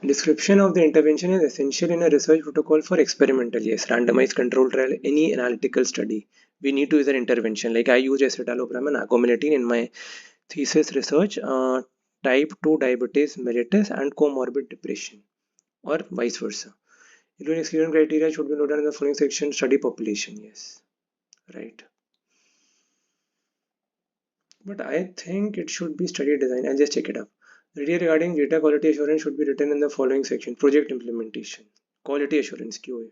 Description of the intervention is essential in a research protocol for experimental, yes, randomized control trial, any analytical study. We need to use an intervention. Like I used escitalopram and agomelatine in my thesis research, type 2 diabetes mellitus and comorbid depression, or vice versa. Including exclusion criteria should be noted in the following section: study population, yes, right. But I think it should be study design. I'll just check it up. The detail regarding data quality assurance should be written in the following section: project implementation, quality assurance QA.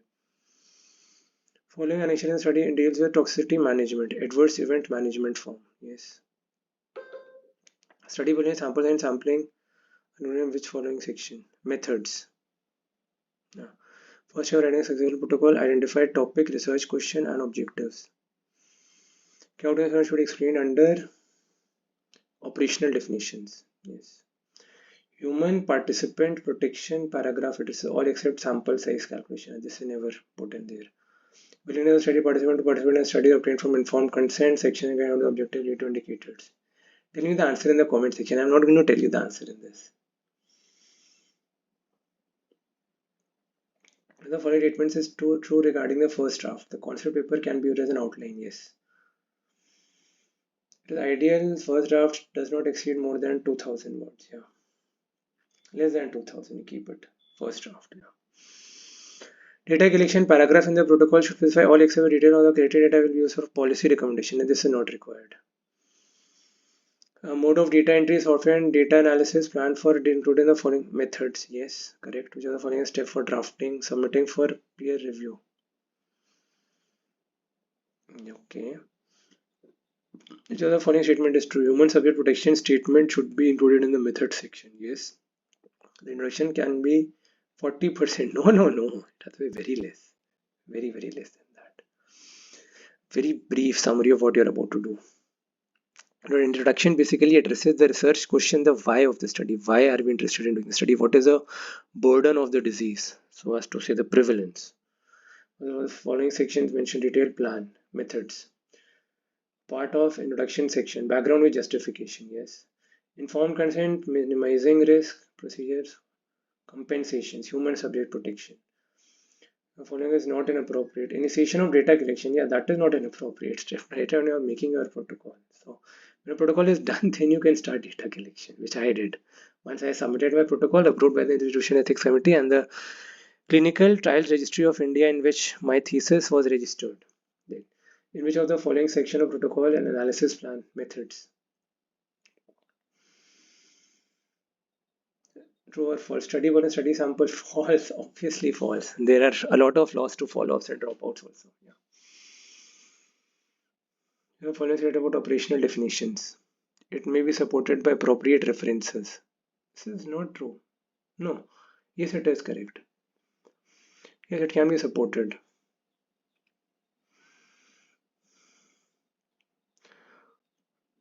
Following an excellent study deals with toxicity management, adverse event management form. Yes. Study volume, sample and sampling, and which following section? Methods. Yeah. First, you are writing a successful protocol, identify topic, research question, and objectives. Key should explain under operational definitions. Yes. Human participant protection paragraph, it is all except sample size calculation. This is never put in there. Willingness of study participant to participate in a study obtained from informed consent section and the objective lead to indicators. Tell me the answer in the comment section. I'm not going to tell you the answer in this. The following statements is true regarding the first draft. The concept paper can be used as an outline. Yes. It is ideal first draft does not exceed more than 2000 words. Yeah. Less than 2000 you keep it. First draft. Yeah. Data collection paragraph in the protocol should specify all except detail of the collected data will be used for policy recommendation, and this is not required. Mode of data entry, software and data analysis plan for including the following methods. Yes, correct. Which are the following step for drafting, submitting for peer review. Okay. Which of the following statement is true? Human subject protection statement should be included in the method section. Yes. The introduction can be 40%. No, no, no. It has to be very less. Very, very less than that. Very brief summary of what you're about to do. Your introduction basically addresses the research question, the why of the study. Why are we interested in doing the study? What is the burden of the disease? So as to say the prevalence. The following sections mention detailed plan, methods. Part of introduction section, background with justification, yes. Informed consent, minimizing risk, procedures, compensations, human subject protection. The following is not inappropriate. Initiation of data collection, yeah, that is not an appropriate step. Right when you are making your protocol. So when the protocol is done, then you can start data collection, which I did. Once I submitted my protocol approved by the Institution Ethics Committee and the Clinical Trials Registry of India, in which my thesis was registered. In which of the following section of protocol and analysis plan methods? True or false? Study one and study sample false. Obviously false. There are a lot of loss to follow-ups and dropouts also. Yeah. The following statement about operational definitions. It may be supported by appropriate references. This is not true. No. Yes, it is correct. Yes, it can be supported.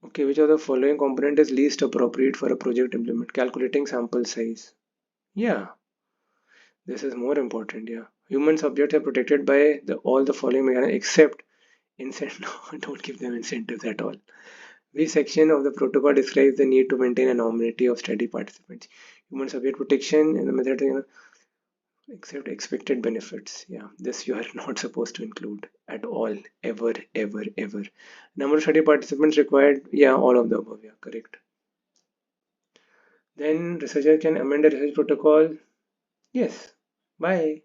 Okay, which of the following component is least appropriate for a project implement? Calculating sample size. Yeah, this is more important. Yeah, human subjects are protected by all the following mechanisms except incentive. Don't give them incentives at all. Which section of the protocol describes the need to maintain anonymity of study participants? Human subject protection and the method, except expected benefits. Yeah, this you are not supposed to include at all, ever, ever, ever. Number of study participants required. Yeah, all of the above. Yeah, correct. Then researcher can amend the research protocol. Yes. Bye.